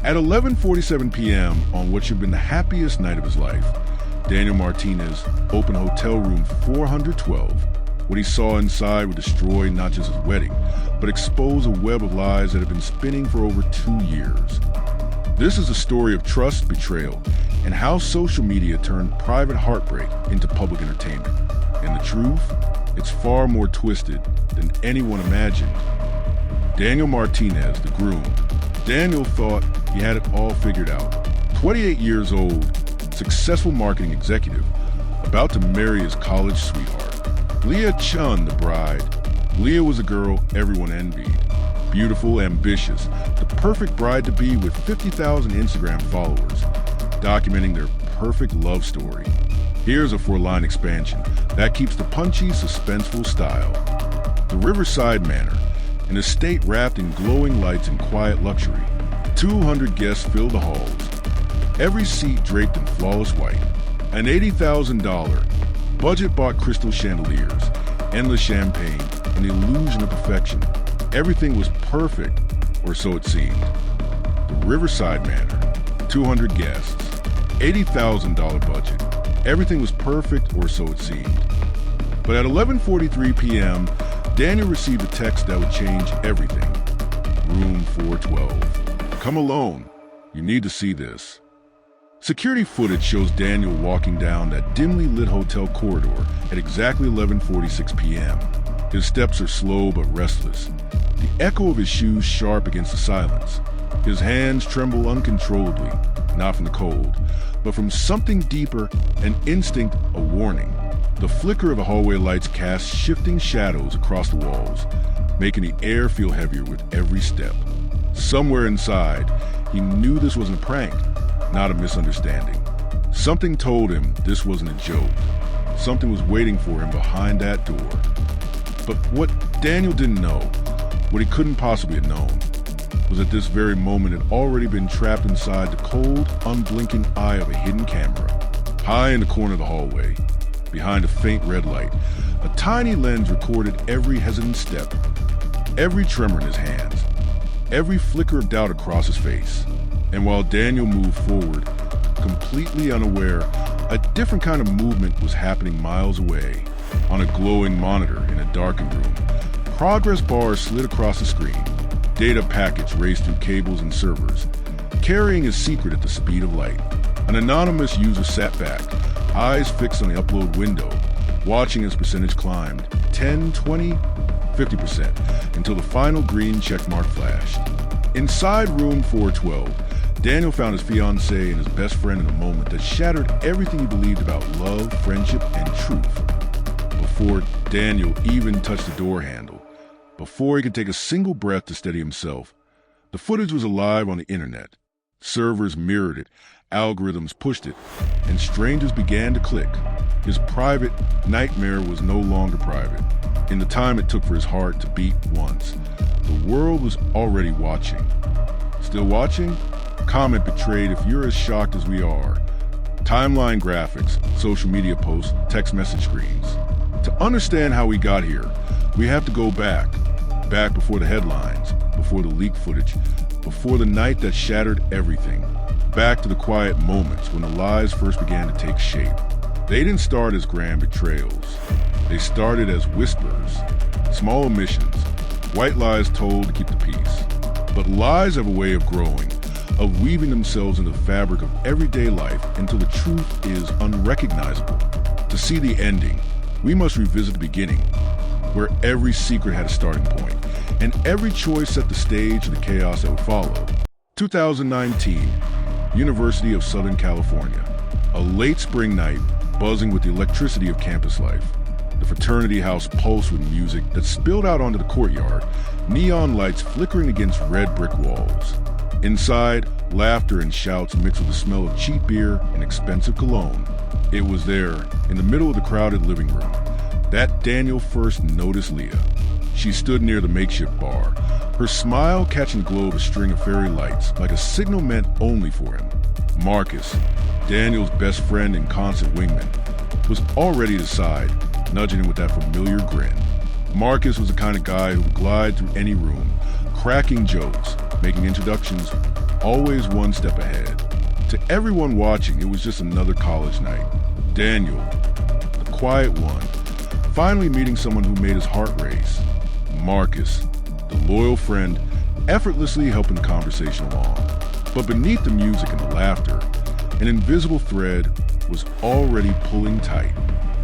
At 11:47 p.m. on what should have been the happiest night of his life, Daniel Martinez opened hotel room 412. What he saw inside would destroy not just his wedding, but expose a web of lies that had been spinning for over 2 years. This is a story of trust, betrayal, and how social media turned private heartbreak into public entertainment. And the truth? It's far more twisted than anyone imagined. Daniel Martinez, the groom. Daniel thought he had it all figured out. 28 years old, successful marketing executive, about to marry his college sweetheart. Leah Chun, the bride. Leah was a girl everyone envied. Beautiful, ambitious, the perfect bride-to-be with 50,000 Instagram followers, documenting their perfect love story. Here's a 4-line expansion that keeps the punchy, suspenseful style. The Riverside Manor, an estate wrapped in glowing lights and quiet luxury. 200 guests fill the halls, every seat draped in flawless white. An $80,000 budget-bought crystal chandeliers, endless champagne, an illusion of perfection. Everything was perfect, or so it seemed. The Riverside Manor, 200 guests, $80,000 budget. Everything was perfect, or so it seemed. But at 11:43 p.m., Daniel received a text that would change everything. Room 412. Come alone. You need to see this. Security footage shows Daniel walking down that dimly lit hotel corridor at exactly 11:46 p.m. His steps are slow but restless, the echo of his shoes sharp against the silence. His hands tremble uncontrollably, not from the cold, but from something deeper, an instinct, a warning. The flicker of the hallway lights cast shifting shadows across the walls, making the air feel heavier with every step. Somewhere inside, he knew this wasn't a prank, not a misunderstanding. Something told him this wasn't a joke. Something was waiting for him behind that door. But what Daniel didn't know, what he couldn't possibly have known, was that this very moment had already been trapped inside the cold, unblinking eye of a hidden camera. High in the corner of the hallway, behind a faint red light, a tiny lens recorded every hesitant step, every tremor in his hands, every flicker of doubt across his face. And while Daniel moved forward, completely unaware, a different kind of movement was happening miles away. On a glowing monitor in a darkened room, progress bars slid across the screen. Data packets raced through cables and servers, carrying his secret at the speed of light. An anonymous user sat back, eyes fixed on the upload window, watching as percentage climbed 10, 20, 50%, until the final green checkmark flashed. Inside room 412, Daniel found his fiancée and his best friend in a moment that shattered everything he believed about love, friendship, and truth. Before Daniel even touched the door handle, before he could take a single breath to steady himself, the footage was alive on the internet. Servers mirrored it, algorithms pushed it, and strangers began to click. His private nightmare was no longer private. In the time it took for his heart to beat once, the world was already watching. Still watching? Comment betrayed if you're as shocked as we are. Timeline graphics, social media posts, text message screens. To understand how we got here, we have to go back before the headlines, before the leaked footage, before the night that shattered everything, back to the quiet moments when the lies first began to take shape. They didn't start as grand betrayals. They started as whispers, small omissions, white lies told to keep the peace. But lies have a way of growing, of weaving themselves into the fabric of everyday life until the truth is unrecognizable. To see the ending, we must revisit the beginning, where every secret had a starting point, and every choice set the stage for the chaos that would follow. 2019, University of Southern California. A late spring night, buzzing with the electricity of campus life. The fraternity house pulsed with music that spilled out onto the courtyard, neon lights flickering against red brick walls. Inside, laughter and shouts mixed with the smell of cheap beer and expensive cologne. It was there, in the middle of the crowded living room, that Daniel first noticed Leah. She stood near the makeshift bar, her smile catching the glow of a string of fairy lights like a signal meant only for him. Marcus, Daniel's best friend and constant wingman, was already at his side, nudging him with that familiar grin. Marcus was the kind of guy who would glide through any room, cracking jokes, making introductions always one step ahead. To everyone watching, it was just another college night. Daniel, the quiet one, finally meeting someone who made his heart race. Marcus, the loyal friend, effortlessly helping the conversation along. But beneath the music and the laughter, an invisible thread was already pulling tight.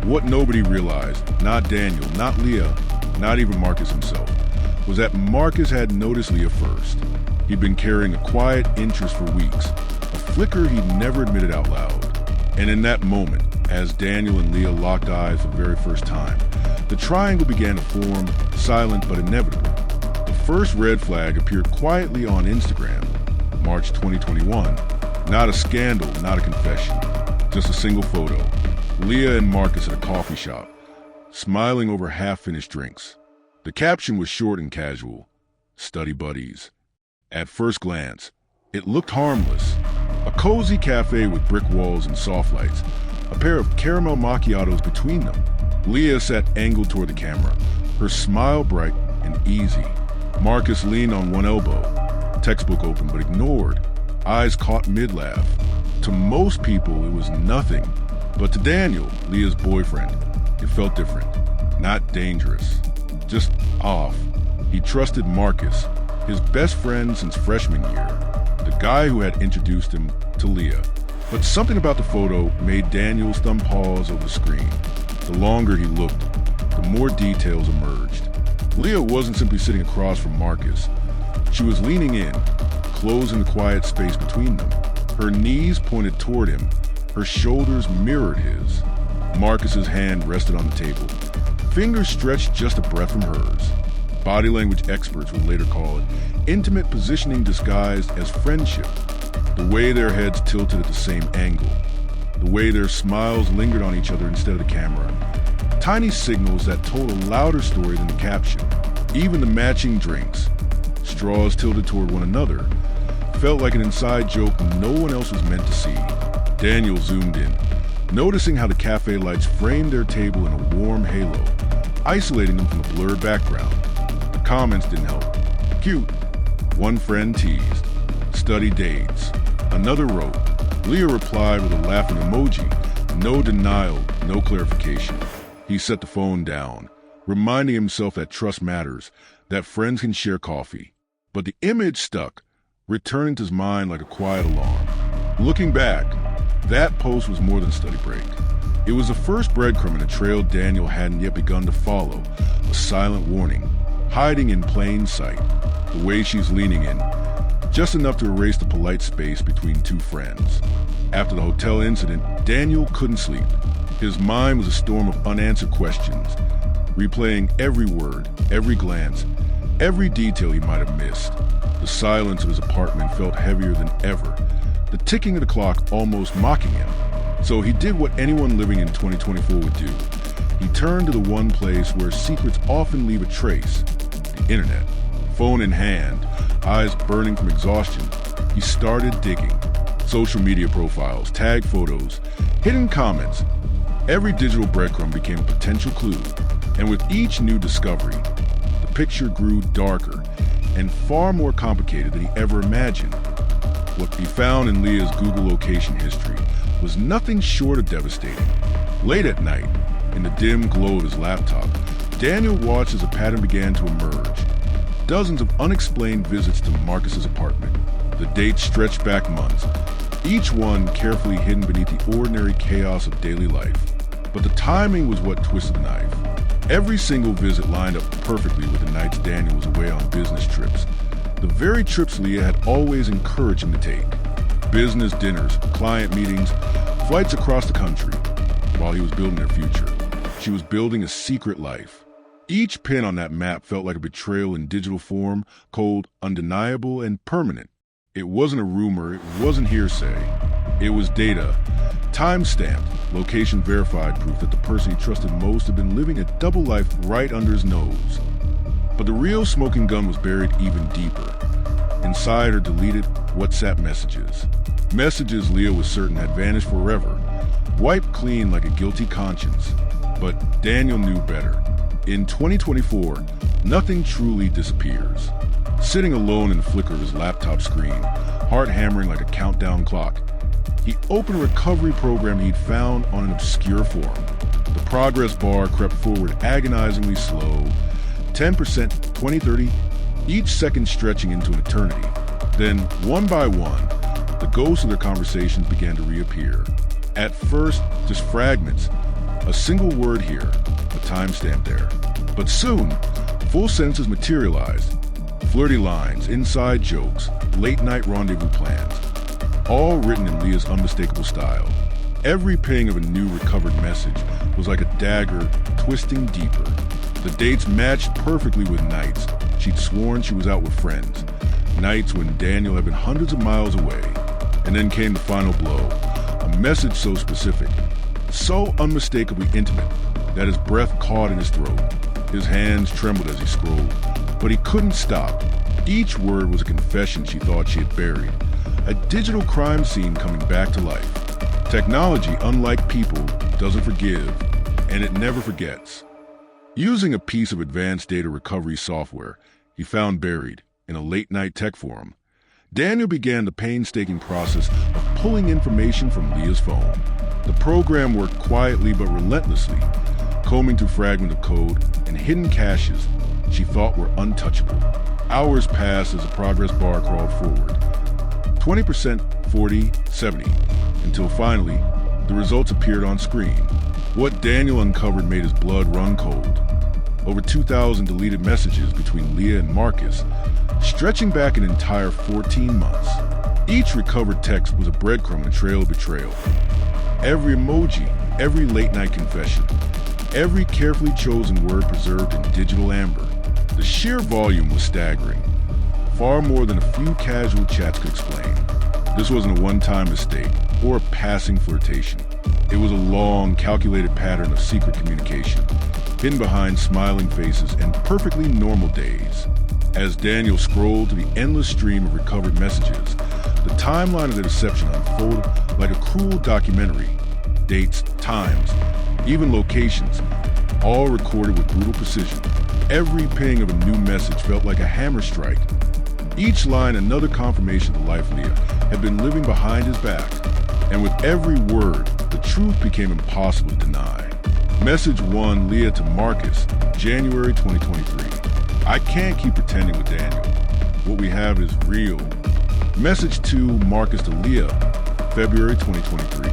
What nobody realized, not Daniel, not Leah, not even Marcus himself, was that Marcus had noticed Leah first. He'd been carrying a quiet interest for weeks, a flicker he'd never admitted out loud. And in that moment, as Daniel and Leah locked eyes for the very first time, the triangle began to form, silent but inevitable. The first red flag appeared quietly on Instagram, March 2021. Not a scandal, not a confession, just a single photo. Leah and Marcus at a coffee shop, smiling over half-finished drinks. The caption was short and casual, study buddies. At first glance, it looked harmless. A cozy cafe with brick walls and soft lights, a pair of caramel macchiatos between them. Leah sat angled toward the camera, her smile bright and easy. Marcus leaned on one elbow, textbook open but ignored, eyes caught mid-laugh. To most people, it was nothing. But to Daniel, Leah's boyfriend, it felt different. Not dangerous, just off. He trusted Marcus, his best friend since freshman year, the guy who had introduced him to Leah. But something about the photo made Daniel's thumb pause over the screen. The longer he looked, the more details emerged. Leah wasn't simply sitting across from Marcus. She was leaning in, closing the quiet space between them. Her knees pointed toward him, her shoulders mirrored his. Marcus's hand rested on the table, fingers stretched just a breath from hers. Body language experts would later call it intimate positioning disguised as friendship. The way their heads tilted at the same angle, the way their smiles lingered on each other instead of the camera. Tiny signals that told a louder story than the caption. Even the matching drinks, straws tilted toward one another, felt like an inside joke no one else was meant to see. Daniel zoomed in, noticing how the cafe lights framed their table in a warm halo, isolating them from the blurred background. The comments didn't help. Cute. One friend teased. Study dates. Another wrote. Leah replied with a laughing emoji. No denial, no clarification. He set the phone down, reminding himself that trust matters, that friends can share coffee. But the image stuck, returning to his mind like a quiet alarm. Looking back, that post was more than study break. It was the first breadcrumb in a trail Daniel hadn't yet begun to follow, a silent warning, hiding in plain sight. The way she's leaning in, just enough to erase the polite space between two friends. After the hotel incident, Daniel couldn't sleep. His mind was a storm of unanswered questions, replaying every word, every glance, every detail he might have missed. The silence of his apartment felt heavier than ever, the ticking of the clock almost mocking him. So he did what anyone living in 2024 would do. He turned to the one place where secrets often leave a trace, the internet. Phone in hand, eyes burning from exhaustion, he started digging. Social media profiles, tagged photos, hidden comments. Every digital breadcrumb became a potential clue. And with each new discovery, the picture grew darker and far more complicated than he ever imagined. What he found in Leah's Google location history was nothing short of devastating. Late at night, in the dim glow of his laptop, Daniel watched as a pattern began to emerge. Dozens of unexplained visits to Marcus's apartment. The dates stretched back months, each one carefully hidden beneath the ordinary chaos of daily life. But the timing was what twisted the knife. Every single visit lined up perfectly with the nights Daniel was away on business trips. The very trips Leah had always encouraged him to take. Business dinners, client meetings, flights across the country. While he was building their future, she was building a secret life. Each pin on that map felt like a betrayal in digital form, cold, undeniable, and permanent. It wasn't a rumor, it wasn't hearsay. It was data, time-stamped, location-verified proof that the person he trusted most had been living a double life right under his nose. But the real smoking gun was buried even deeper. Inside her deleted WhatsApp messages. Messages Leah was certain had vanished forever, wiped clean like a guilty conscience. But Daniel knew better. In 2024, nothing truly disappears. sitting alone in the flicker of his laptop screen, heart hammering like a countdown clock. He opened a recovery program he'd found on an obscure forum. The progress bar crept forward agonizingly slow, 10%, 20, 30, each second stretching into an eternity. Then, one by one, the ghosts of their conversations began to reappear. At first, just fragments, a single word here, a timestamp there. But soon, full sentences materialized. Flirty lines, inside jokes, late-night rendezvous plans, all written in Leah's unmistakable style. Every ping of a new recovered message was like a dagger twisting deeper. The dates matched perfectly with nights she'd sworn she was out with friends, nights when Daniel had been hundreds of miles away. And then came the final blow, a message so specific, so unmistakably intimate that his breath caught in his throat. His hands trembled as he scrolled, but he couldn't stop. Each word was a confession she thought she had buried, a digital crime scene coming back to life. Technology, unlike people, doesn't forgive, and it never forgets. Using a piece of advanced data recovery software he found buried in a late-night tech forum, Daniel began the painstaking process of pulling information from Leah's phone. The program worked quietly but relentlessly, combing through fragments of code and hidden caches she thought were untouchable. Hours passed as the progress bar crawled forward. 20%, 40, 70, until finally, the results appeared on screen. What Daniel uncovered made his blood run cold. Over 2,000 deleted messages between Leah and Marcus, stretching back an entire 14 months. Each recovered text was a breadcrumb and trail of betrayal. Every emoji, every late-night confession, every carefully chosen word preserved in digital amber. The sheer volume was staggering, far more than a few casual chats could explain. This wasn't a one-time mistake or a passing flirtation. It was a long, calculated pattern of secret communication, hidden behind smiling faces and perfectly normal days. As Daniel scrolled through the endless stream of recovered messages, the timeline of the deception unfolded like a cruel documentary. Dates, times, even locations, all recorded with brutal precision. Every ping of a new message felt like a hammer strike. Each line another confirmation the life Leah had been living behind his back. And with every word, the truth became impossible to deny. Message 1, Leah to Marcus, January 2023. I can't keep pretending with Daniel. What we have is real. Message 2, Marcus to Leah, February 2023.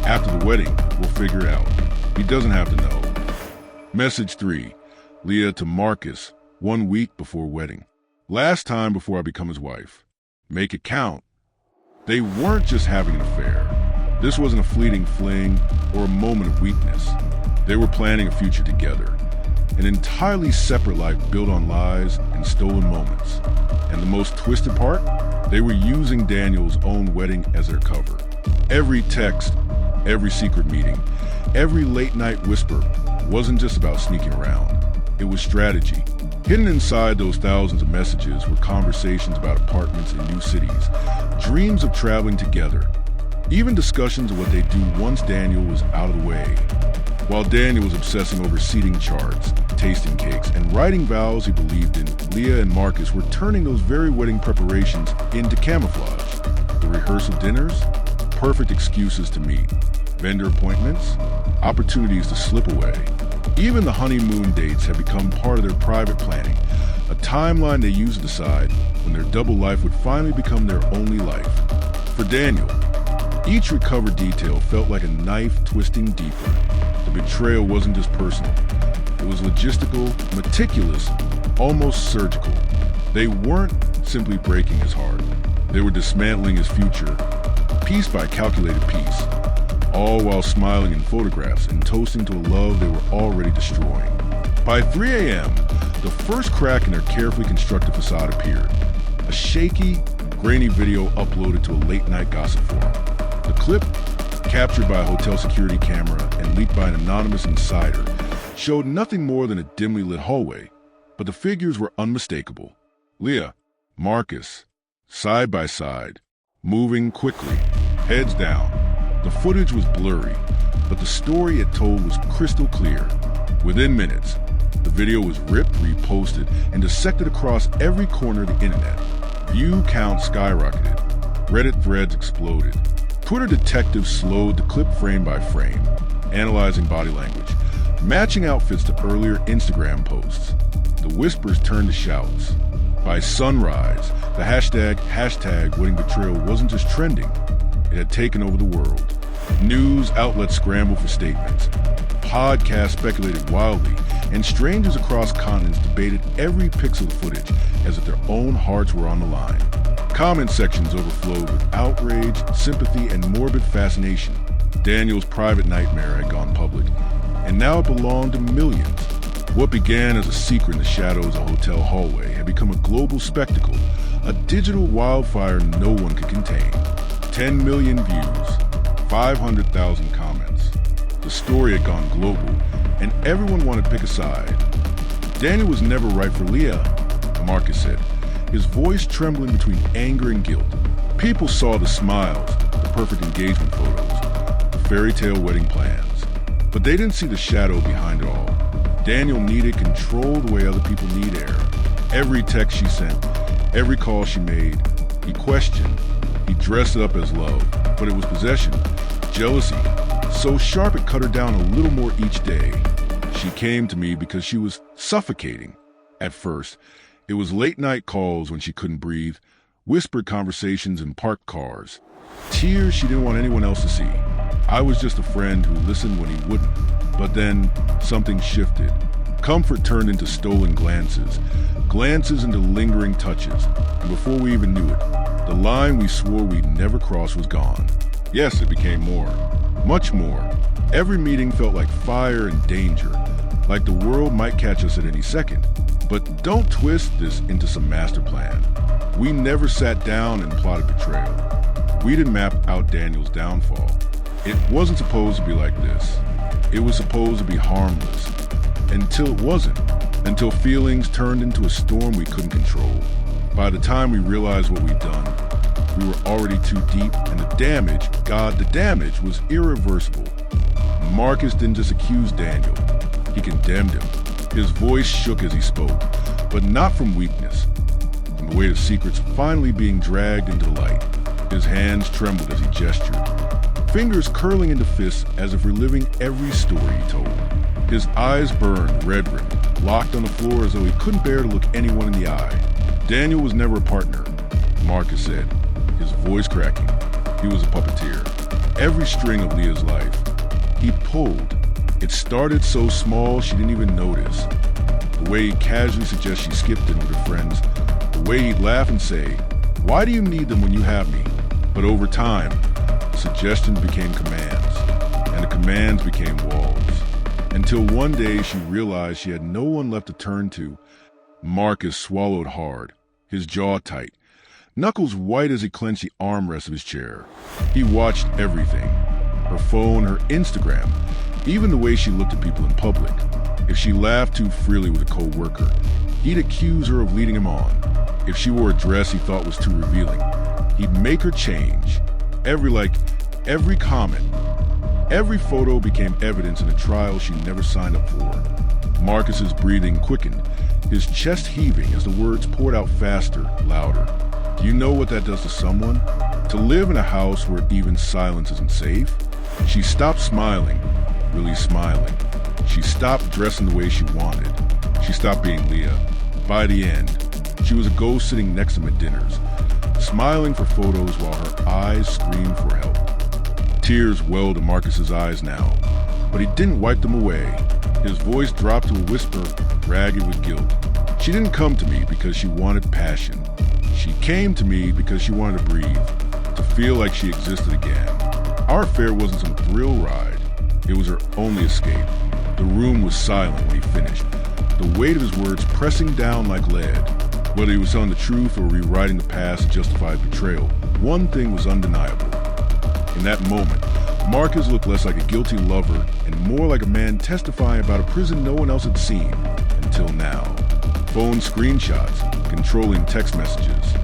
After the wedding, we'll figure it out. He doesn't have to know. Message 3, Leah to Marcus, 1 week before wedding. Last time before I become his wife. Make it count. They weren't just having an affair. This wasn't a fleeting fling or a moment of weakness. They were planning a future together. An entirely separate life built on lies and stolen moments. And the most twisted part? They were using Daniel's own wedding as their cover. Every text, every secret meeting, every late-night whisper wasn't just about sneaking around. It was strategy. Hidden inside those thousands of messages were conversations about apartments in new cities, dreams of traveling together, even discussions of what they'd do once Daniel was out of the way. While Daniel was obsessing over seating charts, tasting cakes, and writing vows he believed in, Leah and Marcus were turning those very wedding preparations into camouflage. The rehearsal dinners, perfect excuses to meet, vendor appointments, opportunities to slip away. Even the honeymoon dates had become part of their private planning, a timeline they used to decide when their double life would finally become their only life. For Daniel, each recovered detail felt like a knife twisting deeper. The betrayal wasn't just personal. It was logistical, meticulous, almost surgical. They weren't simply breaking his heart. They were dismantling his future, piece by calculated piece, all while smiling in photographs and toasting to a love they were already destroying. By 3 a.m., the first crack in their carefully constructed facade appeared. A shaky, grainy video uploaded to a late-night gossip forum. The clip, captured by a hotel security camera and leaked by an anonymous insider, showed nothing more than a dimly lit hallway, but the figures were unmistakable. Leah, Marcus, side by side, moving quickly, heads down. The footage was blurry, but the story it told was crystal clear. Within minutes, the video was ripped, reposted, and dissected across every corner of the internet. View counts skyrocketed. Reddit threads exploded. Twitter detectives slowed the clip frame by frame, analyzing body language, matching outfits to earlier Instagram posts. The whispers turned to shouts. By sunrise, the hashtag Wedding Betrayal wasn't just trending. It had taken over the world. News outlets scrambled for statements. Podcasts speculated wildly, and strangers across continents debated every pixel of footage as if their own hearts were on the line. Comment sections overflowed with outrage, sympathy, and morbid fascination. Daniel's private nightmare had gone public, and now it belonged to millions. What began as a secret in the shadows of a hotel hallway had become a global spectacle, a digital wildfire no one could contain. 10 million views, 500,000 comments. The story had gone global, and everyone wanted to pick a side. Daniel was never right for Leah, Marcus said, his voice trembling between anger and guilt. People saw the smiles, the perfect engagement photos, the fairy tale wedding plans, but they didn't see the shadow behind it all. Daniel needed control the way other people need air. Every text she sent, every call she made, he questioned. He dressed it up as love, but it was possession, jealousy, so sharp it cut her down a little more each day. She came to me because she was suffocating. At first, it was late-night calls when she couldn't breathe, whispered conversations in parked cars, tears she didn't want anyone else to see. I was just a friend who listened when he wouldn't. But then something shifted. Comfort turned into stolen glances, glances into lingering touches, and before we even knew it, the line we swore we'd never cross was gone. Yes, it became more, much more. Every meeting felt like fire and danger, like the world might catch us at any second. But don't twist this into some master plan. We never sat down and plotted betrayal. We didn't map out Daniel's downfall. It wasn't supposed to be like this. It was supposed to be harmless. Until it wasn't. Until feelings turned into a storm we couldn't control. By the time we realized what we'd done, we were already too deep, and the damage was irreversible. Marcus didn't just accuse Daniel. He condemned him. His voice shook as he spoke, but not from weakness, from the weight of secrets finally being dragged into the light. His hands trembled as he gestured, fingers curling into fists as if reliving every story he told. His eyes burned, red-rimmed, locked on the floor as though he couldn't bear to look anyone in the eye. Daniel was never a partner, Marcus said, his voice cracking. He was a puppeteer. Every string of Leah's life, he pulled. It started so small she didn't even notice. The way he'd casually suggest she skipped in with her friends. The way he'd laugh and say, "Why do you need them when you have me?" But over time, the suggestions became commands, and the commands became walls. Until one day she realized she had no one left to turn to. Marcus swallowed hard, his jaw tight, knuckles white as he clenched the armrest of his chair. He watched everything, her phone, her Instagram, even the way she looked at people in public. If she laughed too freely with a co-worker, he'd accuse her of leading him on. If she wore a dress he thought was too revealing, he'd make her change. Every like, every comment, every photo became evidence in a trial she never signed up for. Marcus's breathing quickened, his chest heaving as the words poured out faster, louder. Do you know what that does to someone? To live in a house where even silence isn't safe? She stopped smiling, really smiling. She stopped dressing the way she wanted. She stopped being Leah. By the end, she was a ghost sitting next to him at dinners, smiling for photos while her eyes screamed for help. Tears welled to Marcus's eyes now, but he didn't wipe them away. His voice dropped to a whisper, ragged with guilt. She didn't come to me because she wanted passion. She came to me because she wanted to breathe, to feel like she existed again. Our affair wasn't some thrill ride. It was her only escape. The room was silent when he finished, the weight of his words pressing down like lead. Whether he was telling the truth or rewriting the past to justify betrayal, one thing was undeniable. In that moment, Marcus looked less like a guilty lover and more like a man testifying about a prison no one else had seen until now. Phone screenshots, controlling text messages.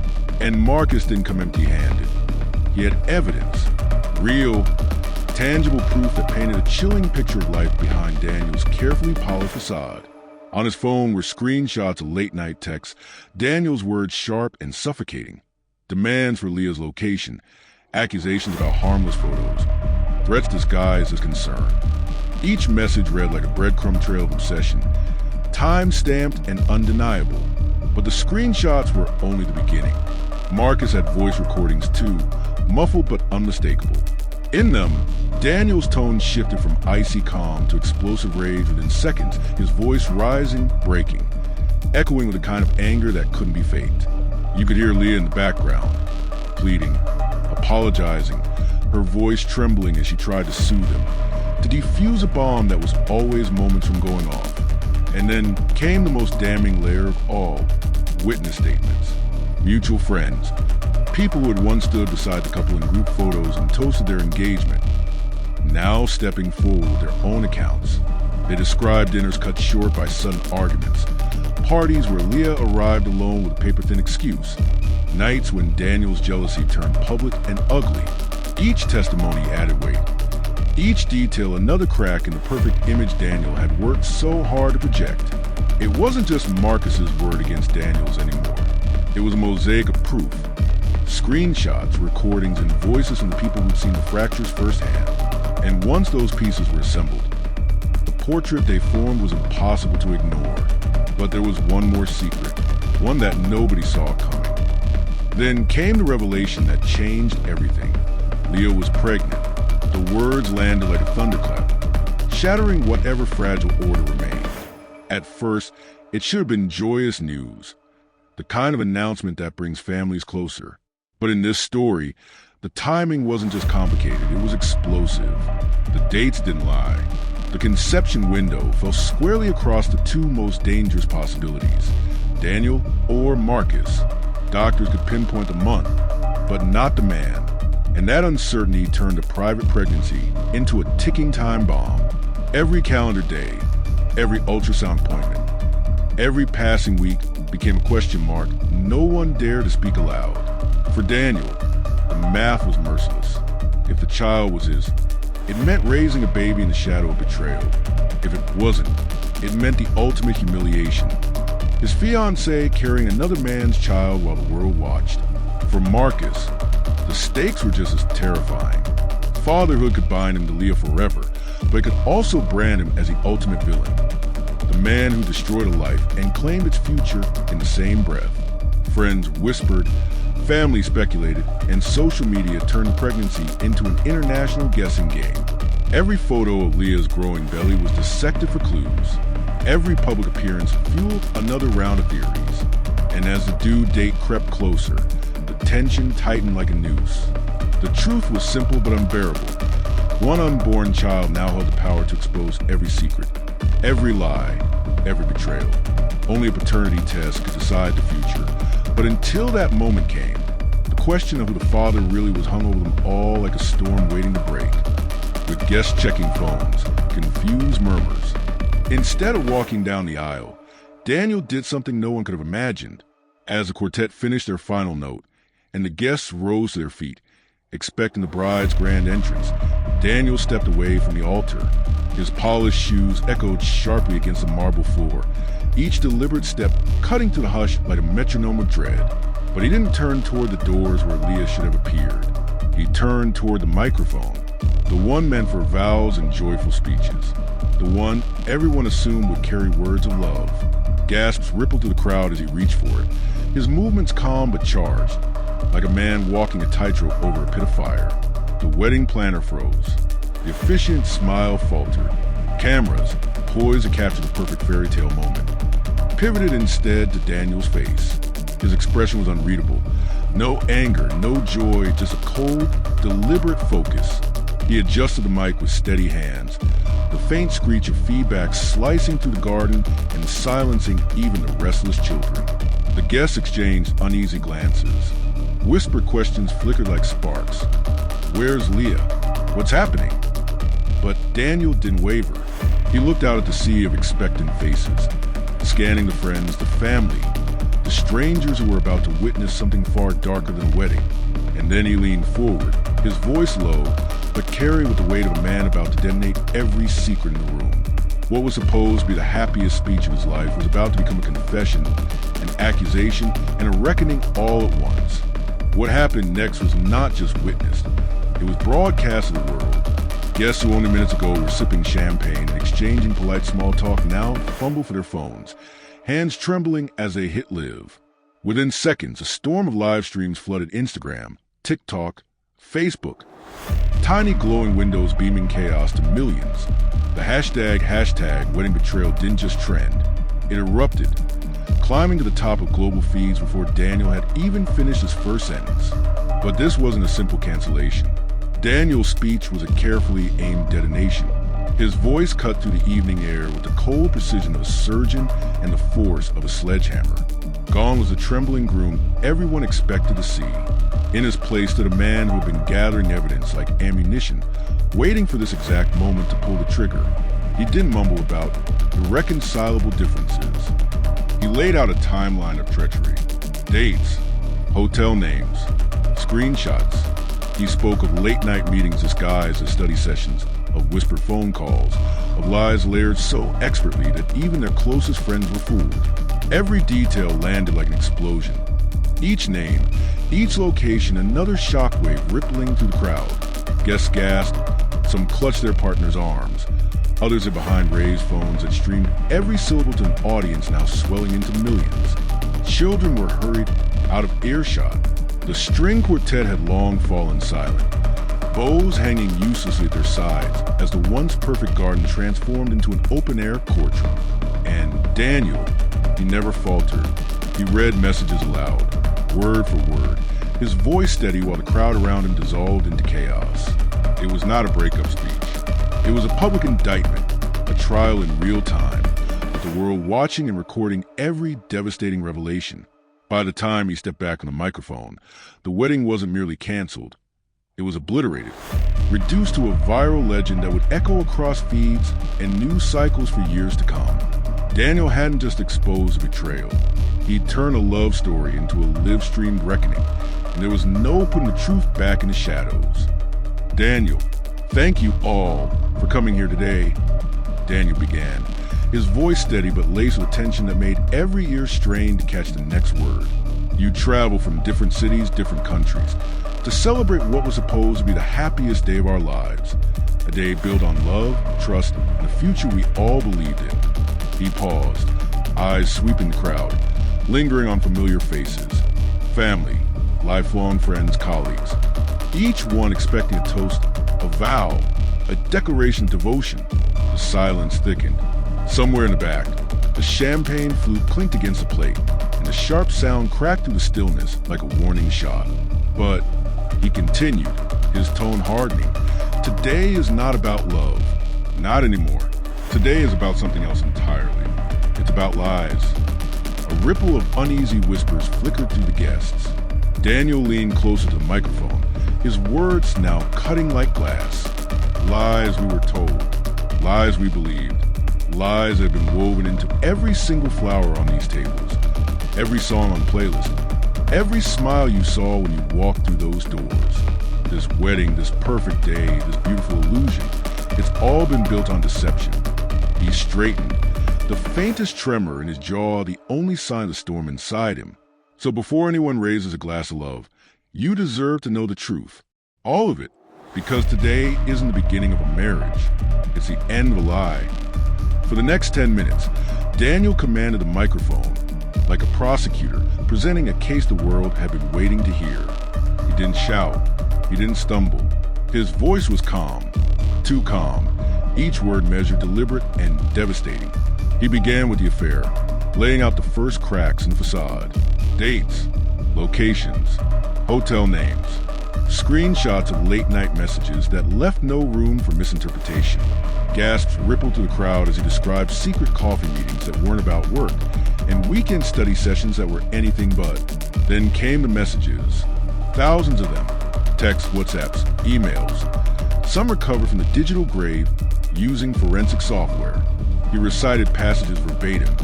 And Marcus didn't come empty-handed. He had evidence, real, tangible proof that painted a chilling picture of life behind Daniel's carefully polished facade. On his phone were screenshots of late-night texts, Daniel's words sharp and suffocating, demands for Leah's location, accusations about harmless photos, threats disguised as concern. Each message read like a breadcrumb trail of obsession, time-stamped and undeniable. But the screenshots were only the beginning. Marcus had voice recordings too, muffled but unmistakable. In them, Daniel's tone shifted from icy calm to explosive rage within seconds, his voice rising, breaking, echoing with a kind of anger that couldn't be faked. You could hear Leah in the background, pleading, apologizing, her voice trembling as she tried to soothe him, to defuse a bomb that was always moments from going off. And then came the most damning layer of all, witness statements, mutual friends, people who had once stood beside the couple in group photos and toasted their engagement, now stepping forward with their own accounts. They described dinners cut short by sudden arguments, parties where Leah arrived alone with a paper-thin excuse, nights when Daniel's jealousy turned public and ugly. Each testimony added weight. Each detail another crack in the perfect image Daniel had worked so hard to project. It wasn't just Marcus's word against Daniel's anymore. It was a mosaic of proof. Screenshots, recordings, and voices from the people who'd seen the fractures firsthand. And once those pieces were assembled, the portrait they formed was impossible to ignore. But there was one more secret, one that nobody saw coming. Then came the revelation that changed everything. Leah was pregnant. The words landed like a thunderclap, shattering whatever fragile order remained. At first, it should have been joyous news, the kind of announcement that brings families closer. But in this story, the timing wasn't just complicated, it was explosive. The dates didn't lie. The conception window fell squarely across the two most dangerous possibilities, Daniel or Marcus. Doctors could pinpoint the month, but not the man. And that uncertainty turned a private pregnancy into a ticking time bomb. Every calendar day, every ultrasound appointment, every passing week became a question mark no one dared to speak aloud. For Daniel, the math was merciless. If the child was his, it meant raising a baby in the shadow of betrayal. If it wasn't, it meant the ultimate humiliation. His fiancée carrying another man's child while the world watched. For Marcus, the stakes were just as terrifying. Fatherhood could bind him to Leah forever, but it could also brand him as the ultimate villain. The man who destroyed a life and claimed its future in the same breath. Friends whispered, family speculated, and social media turned pregnancy into an international guessing game. Every photo of Leah's growing belly was dissected for clues. Every public appearance fueled another round of theories. And as the due date crept closer, the tension tightened like a noose. The truth was simple but unbearable. One unborn child now held the power to expose every secret, every lie, every betrayal. Only a paternity test could decide the future. But until that moment came, the question of who the father really was hung over them all like a storm waiting to break. With guests checking phones, confused murmurs. Instead of walking down the aisle, Daniel did something no one could have imagined. As the quartet finished their final note, and the guests rose to their feet, expecting the bride's grand entrance, Daniel stepped away from the altar. His polished shoes echoed sharply against the marble floor, each deliberate step cutting through the hush like a metronome of dread. But he didn't turn toward the doors where Leah should have appeared. He turned toward the microphone, the one meant for vows and joyful speeches, the one everyone assumed would carry words of love. Gasps rippled through the crowd as he reached for it, his movements calm but charged, like a man walking a tightrope over a pit of fire. The wedding planner froze. The officiant's smile faltered. Cameras, poised to capture the perfect fairy tale moment, pivoted instead to Daniel's face. His expression was unreadable. No anger, no joy, just a cold, deliberate focus. He adjusted the mic with steady hands, the faint screech of feedback slicing through the garden and silencing even the restless children. The guests exchanged uneasy glances. Whispered questions flickered like sparks. Where's Leah? What's happening? But Daniel didn't waver. He looked out at the sea of expectant faces, scanning the friends, the family, the strangers who were about to witness something far darker than a wedding. And then he leaned forward, his voice low, but carried with the weight of a man about to detonate every secret in the room. What was supposed to be the happiest speech of his life was about to become a confession, an accusation, and a reckoning all at once. What happened next was not just witnessed, it was broadcast to the world. Guests who only minutes ago were sipping champagne and exchanging polite small talk now fumble for their phones, hands trembling as they hit live. Within seconds, a storm of live streams flooded Instagram, TikTok, Facebook. Tiny glowing windows beaming chaos to millions. The hashtag Wedding Betrayal didn't just trend. It erupted, climbing to the top of global feeds before Daniel had even finished his first sentence. But this wasn't a simple cancellation. Daniel's speech was a carefully aimed detonation. His voice cut through the evening air with the cold precision of a surgeon and the force of a sledgehammer. Gone was the trembling groom everyone expected to see. In his place stood a man who had been gathering evidence like ammunition, waiting for this exact moment to pull the trigger. He didn't mumble about irreconcilable differences. He laid out a timeline of treachery, dates, hotel names, screenshots. He spoke of late-night meetings disguised as study sessions, of whispered phone calls, of lies layered so expertly that even their closest friends were fooled. Every detail landed like an explosion. Each name, each location, another shockwave rippling through the crowd. Guests gasped, some clutched their partner's arms. Others are behind raised phones that streamed every syllable to an audience now swelling into millions. Children were hurried out of earshot. The string quartet had long fallen silent, bows hanging uselessly at their sides as the once perfect garden transformed into an open-air courtroom. And Daniel, he never faltered. He read messages aloud, word for word, his voice steady while the crowd around him dissolved into chaos. It was not a breakup speech. It was a public indictment, a trial in real time, with the world watching and recording every devastating revelation. By the time he stepped back on the microphone, the wedding wasn't merely canceled. It was obliterated, reduced to a viral legend that would echo across feeds and news cycles for years to come. Daniel hadn't just exposed a betrayal. He'd turned a love story into a live-streamed reckoning, and there was no putting the truth back in the shadows. Daniel, thank you all for coming here today, Daniel began, his voice steady but laced with tension that made every ear strain to catch the next word. You traveled from different cities, different countries, to celebrate what was supposed to be the happiest day of our lives, a day built on love, trust, and a future we all believed in. He paused, eyes sweeping the crowd, lingering on familiar faces, family, lifelong friends, colleagues, each one expecting a toast, a vow, a declaration of devotion. The silence thickened. Somewhere in the back, the champagne flute clinked against the plate, and the sharp sound cracked through the stillness like a warning shot. But he continued, his tone hardening. Today is not about love. Not anymore. Today is about something else entirely. It's about lies. A ripple of uneasy whispers flickered through the guests. Daniel leaned closer to the microphone, his words now cutting like glass. Lies we were told, lies we believed, lies that have been woven into every single flower on these tables, every song on the playlist, every smile you saw when you walked through those doors. This wedding, this perfect day, this beautiful illusion, it's all been built on deception. He straightened, the faintest tremor in his jaw the only sign of the storm inside him. So before anyone raises a glass of love, you deserve to know the truth. All of it. Because today isn't the beginning of a marriage. It's the end of a lie. For the next 10 minutes, Daniel commanded the microphone like a prosecutor presenting a case the world had been waiting to hear. He didn't shout. He didn't stumble. His voice was calm. Too calm. Each word measured, deliberate, and devastating. He began with the affair, laying out the first cracks in the facade. Dates, locations, hotel names, screenshots of late-night messages that left no room for misinterpretation. Gasps rippled through the crowd as he described secret coffee meetings that weren't about work and weekend study sessions that were anything but. Then came the messages, thousands of them, texts, WhatsApps, emails, some recovered from the digital grave using forensic software. He recited passages verbatim,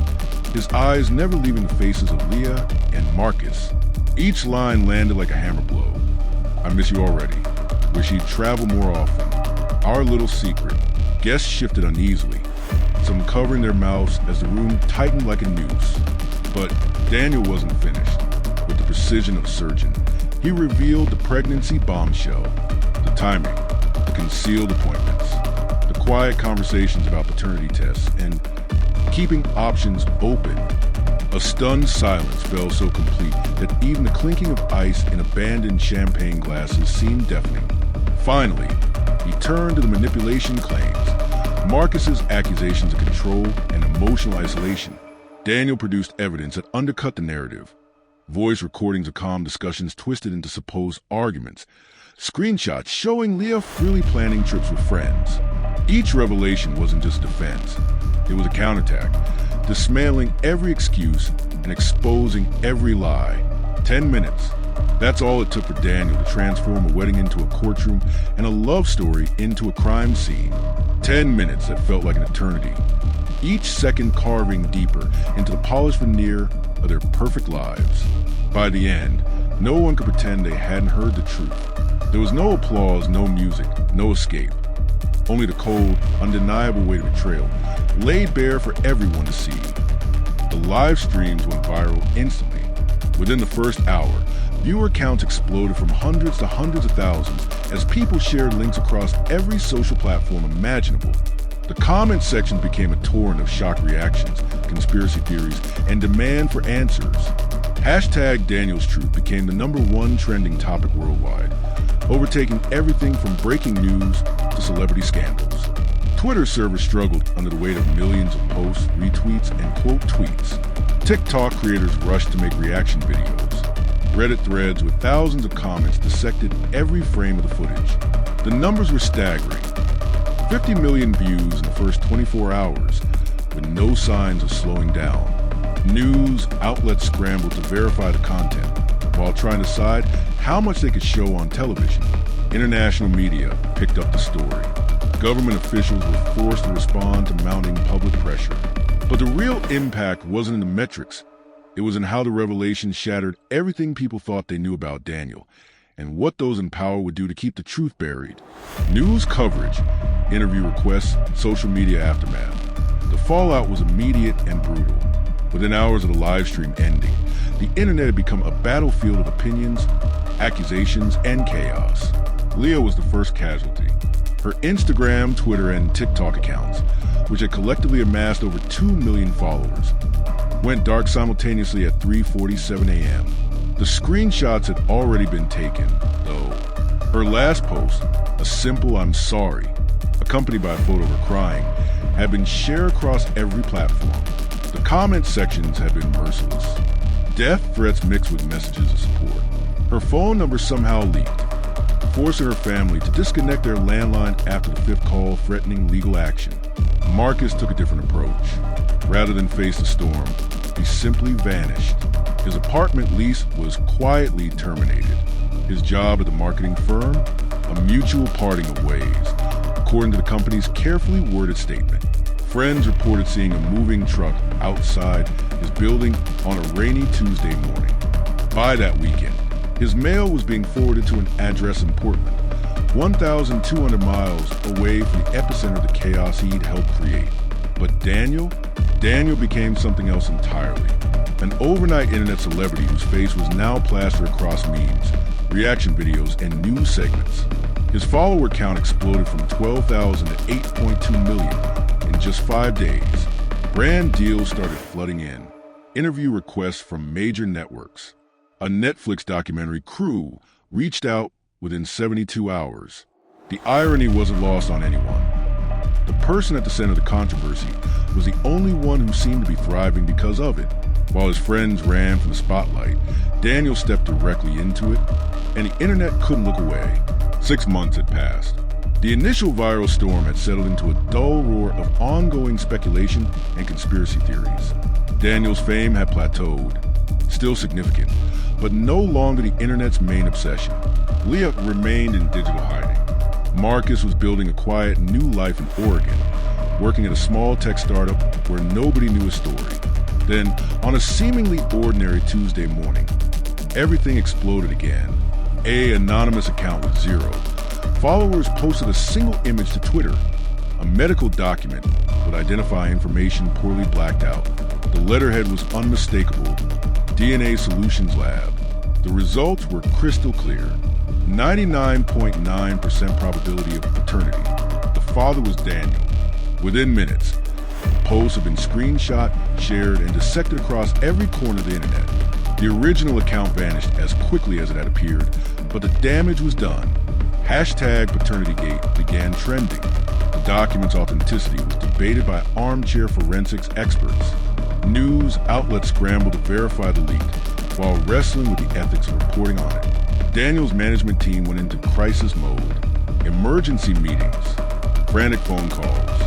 his eyes never leaving the faces of Leah and Marcus. Each line landed like a hammer blow. I miss you already. Wish he'd travel more often. Our little secret. Guests shifted uneasily. some covering their mouths as the room tightened like a noose. But Daniel wasn't finished. With the precision of a surgeon, he revealed the pregnancy bombshell, the timing, the concealed appointments, the quiet conversations about paternity tests, and keeping options open. A stunned silence fell so complete that even the clinking of ice in abandoned champagne glasses seemed deafening. Finally, he turned to the manipulation claims, Marcus's accusations of control and emotional isolation. Daniel produced evidence that undercut the narrative. Voice recordings of calm discussions twisted into supposed arguments. Screenshots showing Leah freely planning trips with friends. Each revelation wasn't just defense. It was a counterattack, dismantling every excuse and exposing every lie. 10 minutes. That's all it took for Daniel to transform a wedding into a courtroom and a love story into a crime scene. 10 minutes that felt like an eternity. Each second carving deeper into the polished veneer of their perfect lives. By the end, no one could pretend they hadn't heard the truth. There was no applause, no music, no escape. Only the cold, undeniable weight of betrayal, laid bare for everyone to see. The live streams went viral instantly. Within the first hour, viewer counts exploded from hundreds to hundreds of thousands as people shared links across every social platform imaginable. The comment section became a torrent of shock reactions, conspiracy theories, and demand for answers. Hashtag Daniel's Truth became the #1 trending topic worldwide, overtaking everything from breaking news to celebrity scandals. Twitter servers struggled under the weight of millions of posts, retweets, and quote tweets. TikTok creators rushed to make reaction videos. Reddit threads with thousands of comments dissected every frame of the footage. The numbers were staggering. 50 million views in the first 24 hours, with no signs of slowing down. News outlets scrambled to verify the content, while trying to decide how much they could show on television. International media picked up the story. Government officials were forced to respond to mounting public pressure. But the real impact wasn't in the metrics. It was in how the revelation shattered everything people thought they knew about Daniel, and what those in power would do to keep the truth buried. News coverage, interview requests, social media aftermath. The fallout was immediate and brutal. Within hours of the live stream ending, the internet had become a battlefield of opinions, accusations, and chaos. Leah was the first casualty. Her Instagram, Twitter, and TikTok accounts, which had collectively amassed over 2 million followers, went dark simultaneously at 3:47 a.m. The screenshots had already been taken, though. Her last post, a simple "I'm sorry," accompanied by a photo of her crying, had been shared across every platform. The comment sections had been merciless. Death threats mixed with messages of support. Her phone number somehow leaked, forcing her family to disconnect their landline after the 5th call threatening legal action. Marcus took a different approach. Rather than face the storm, he simply vanished. His apartment lease was quietly terminated. His job at the marketing firm, a mutual parting of ways, according to the company's carefully worded statement. Friends reported seeing a moving truck outside his building on a rainy Tuesday morning. By that weekend, his mail was being forwarded to an address in Portland, 1,200 miles away from the epicenter of the chaos he'd helped create. But Daniel became something else entirely. An overnight internet celebrity whose face was now plastered across memes, reaction videos, and news segments. His follower count exploded from 12,000 to 8.2 million in just 5 days. Brand deals started flooding in. Interview requests from major networks. A Netflix documentary crew reached out within 72 hours. The irony wasn't lost on anyone. The person at the center of the controversy was the only one who seemed to be thriving because of it. While his friends ran from the spotlight, Daniel stepped directly into it, and the internet couldn't look away. 6 months had passed. The initial viral storm had settled into a dull roar of ongoing speculation and conspiracy theories. Daniel's fame had plateaued, still significant, but no longer the internet's main obsession. Leah remained in digital hiding. Marcus was building a quiet new life in Oregon, working at a small tech startup where nobody knew his story. Then, on a seemingly ordinary Tuesday morning, everything exploded again. An anonymous account with zero. Followers posted a single image to Twitter, a medical document would identify information poorly blacked out. The letterhead was unmistakable. DNA Solutions Lab. The results were crystal clear. 99.9% probability of paternity. The father was Daniel. Within minutes, the posts have been screenshot, shared, and dissected across every corner of the internet. The original account vanished as quickly as it had appeared, but the damage was done. #PaternityGate began trending. The document's authenticity was debated by armchair forensics experts. News outlets scrambled to verify the leak, while wrestling with the ethics of reporting on it. Daniel's management team went into crisis mode. Emergency meetings, frantic phone calls,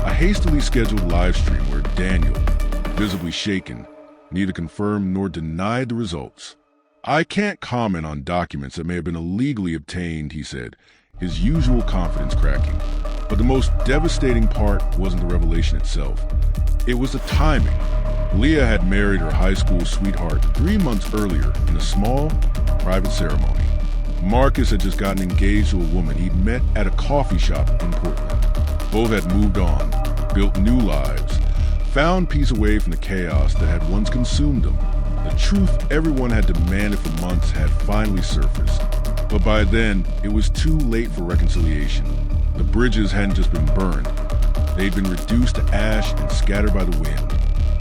a hastily scheduled live stream where Daniel, visibly shaken, neither confirmed nor denied the results. "I can't comment on documents that may have been illegally obtained," he said, his usual confidence cracking. But the most devastating part wasn't the revelation itself. It was the timing. Leah had married her high school sweetheart 3 months earlier in a small, private ceremony. Marcus had just gotten engaged to a woman he'd met at a coffee shop in Portland. Both had moved on, built new lives, found peace away from the chaos that had once consumed them. The truth everyone had demanded for months had finally surfaced. But by then, it was too late for reconciliation. The bridges hadn't just been burned. They'd been reduced to ash and scattered by the wind.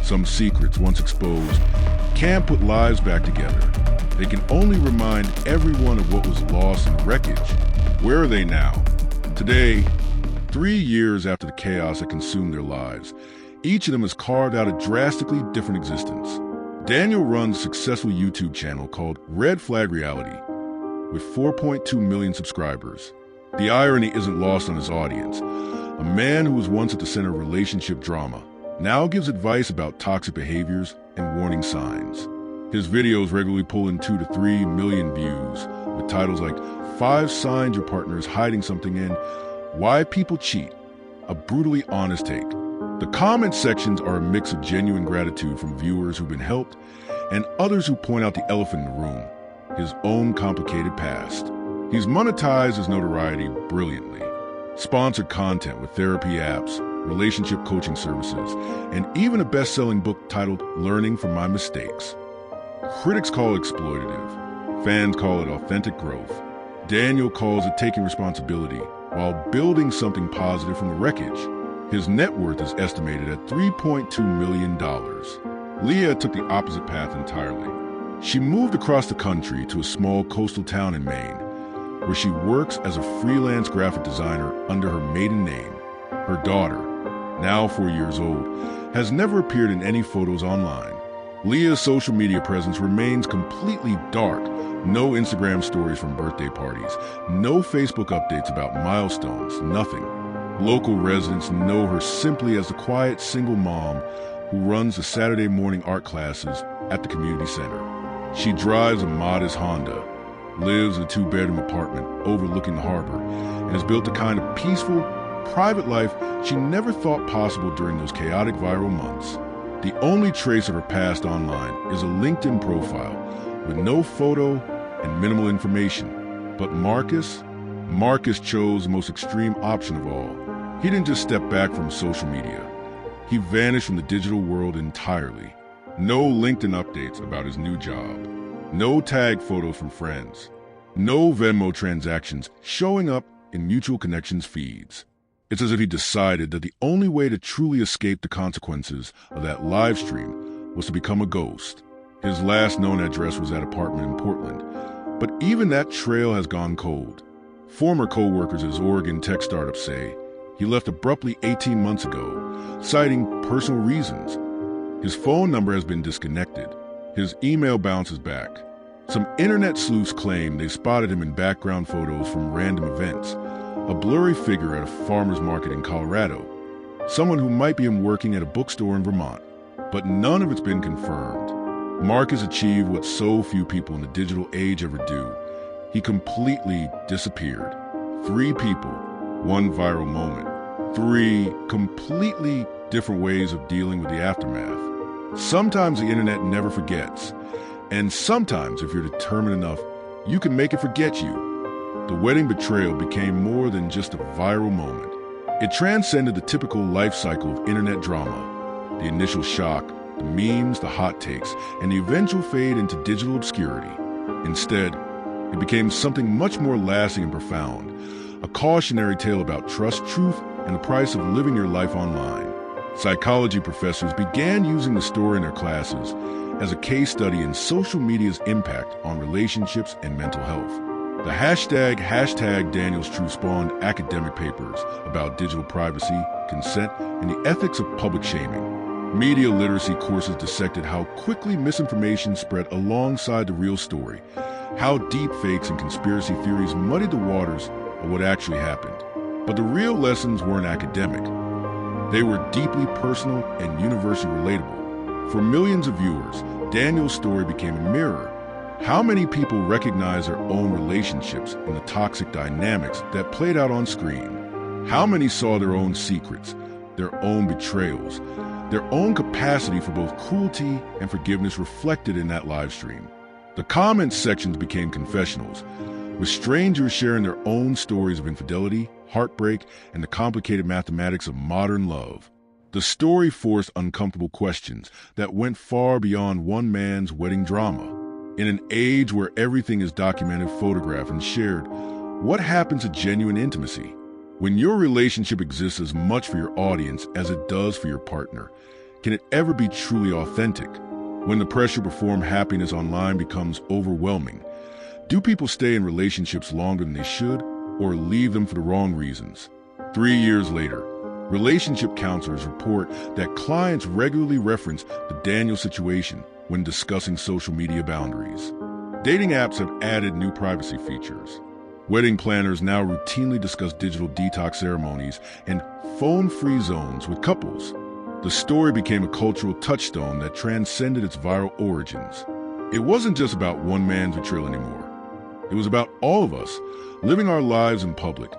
Some secrets, once exposed, can't put lives back together. They can only remind everyone of what was lost in the wreckage. Where are they now? Today, 3 years after the chaos had consumed their lives, each of them has carved out a drastically different existence. Daniel runs a successful YouTube channel called Red Flag Reality, with 4.2 million subscribers. The irony isn't lost on his audience. A man who was once at the center of relationship drama now gives advice about toxic behaviors and warning signs. His videos regularly pull in 2 to 3 million views, with titles like 5 Signs Your Partner is Hiding Something and Why People Cheat, a brutally honest take. The comment sections are a mix of genuine gratitude from viewers who've been helped and others who point out the elephant in the room, his own complicated past. He's monetized his notoriety brilliantly. Sponsored content with therapy apps, relationship coaching services, and even a best-selling book titled Learning from My Mistakes. Critics call it exploitative. Fans call it authentic growth. Daniel calls it taking responsibility while building something positive from the wreckage. His net worth is estimated at $3.2 million. Leah took the opposite path entirely. She moved across the country to a small coastal town in Maine, where she works as a freelance graphic designer under her maiden name. Her daughter, now 4 years old, has never appeared in any photos online. Leah's social media presence remains completely dark. No Instagram stories from birthday parties, no Facebook updates about milestones, nothing. Local residents know her simply as the quiet single mom who runs the Saturday morning art classes at the community center. She drives a modest Honda, lives in a 2-bedroom apartment overlooking the harbor, and has built the kind of peaceful, private life she never thought possible during those chaotic viral months. The only trace of her past online is a LinkedIn profile with no photo and minimal information. But Marcus chose the most extreme option of all. He didn't just step back from social media. He vanished from the digital world entirely. No LinkedIn updates about his new job. No tag photos from friends. No Venmo transactions showing up in mutual connections feeds. It's as if he decided that the only way to truly escape the consequences of that live stream was to become a ghost. His last known address was that apartment in Portland, but even that trail has gone cold. Former co-workers at his Oregon tech startup say he left abruptly 18 months ago, citing personal reasons. His phone number has been disconnected. His email bounces back. Some internet sleuths claim they spotted him in background photos from random events, a blurry figure at a farmer's market in Colorado, someone who might be him working at a bookstore in Vermont, but none of it's been confirmed. Mark has achieved what so few people in the digital age ever do. He completely disappeared. 3 people, 1 viral moment, 3 completely different ways of dealing with the aftermath. Sometimes the internet never forgets, and sometimes, if you're determined enough, you can make it forget you. The wedding betrayal became more than just a viral moment. It transcended the typical life cycle of internet drama, the initial shock, the memes, the hot takes, and the eventual fade into digital obscurity. Instead, it became something much more lasting and profound, a cautionary tale about trust, truth, and the price of living your life online. Psychology professors began using the story in their classes as a case study in social media's impact on relationships and mental health. The hashtag Daniel's Truth spawned academic papers about digital privacy, consent, and the ethics of public shaming. Media literacy courses dissected how quickly misinformation spread alongside the real story, how deep fakes and conspiracy theories muddied the waters of what actually happened. But the real lessons weren't academic. They were deeply personal and universally relatable. For millions of viewers, Daniel's story became a mirror. How many people recognize their own relationships in the toxic dynamics that played out on screen? How many saw their own secrets, their own betrayals, their own capacity for both cruelty and forgiveness reflected in that live stream? The comments sections became confessionals, with strangers sharing their own stories of infidelity, heartbreak, and the complicated mathematics of modern love. The story forced uncomfortable questions that went far beyond one man's wedding drama. In an age where everything is documented, photographed, and shared, what happens to genuine intimacy? When your relationship exists as much for your audience as it does for your partner, can it ever be truly authentic? When the pressure to perform happiness online becomes overwhelming, do people stay in relationships longer than they should, or leave them for the wrong reasons? 3 years later, relationship counselors report that clients regularly reference the Daniel situation when discussing social media boundaries. Dating apps have added new privacy features. Wedding planners now routinely discuss digital detox ceremonies and phone-free zones with couples. The story became a cultural touchstone that transcended its viral origins. It wasn't just about one man's betrayal anymore. It was about all of us living our lives in public,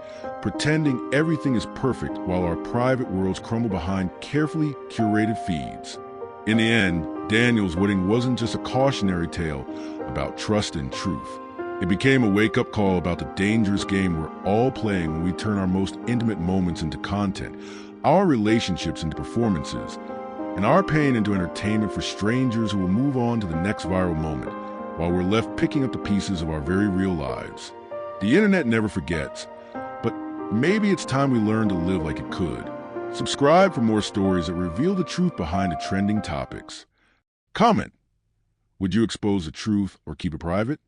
pretending everything is perfect while our private worlds crumble behind carefully curated feeds. In the end, Daniel's wedding wasn't just a cautionary tale about trust and truth. It became a wake-up call about the dangerous game we're all playing when we turn our most intimate moments into content, our relationships into performances, and our pain into entertainment for strangers who will move on to the next viral moment, while we're left picking up the pieces of our very real lives. The internet never forgets, but maybe it's time we learn to live like it could. Subscribe for more stories that reveal the truth behind the trending topics. Comment. Would you expose the truth or keep it private?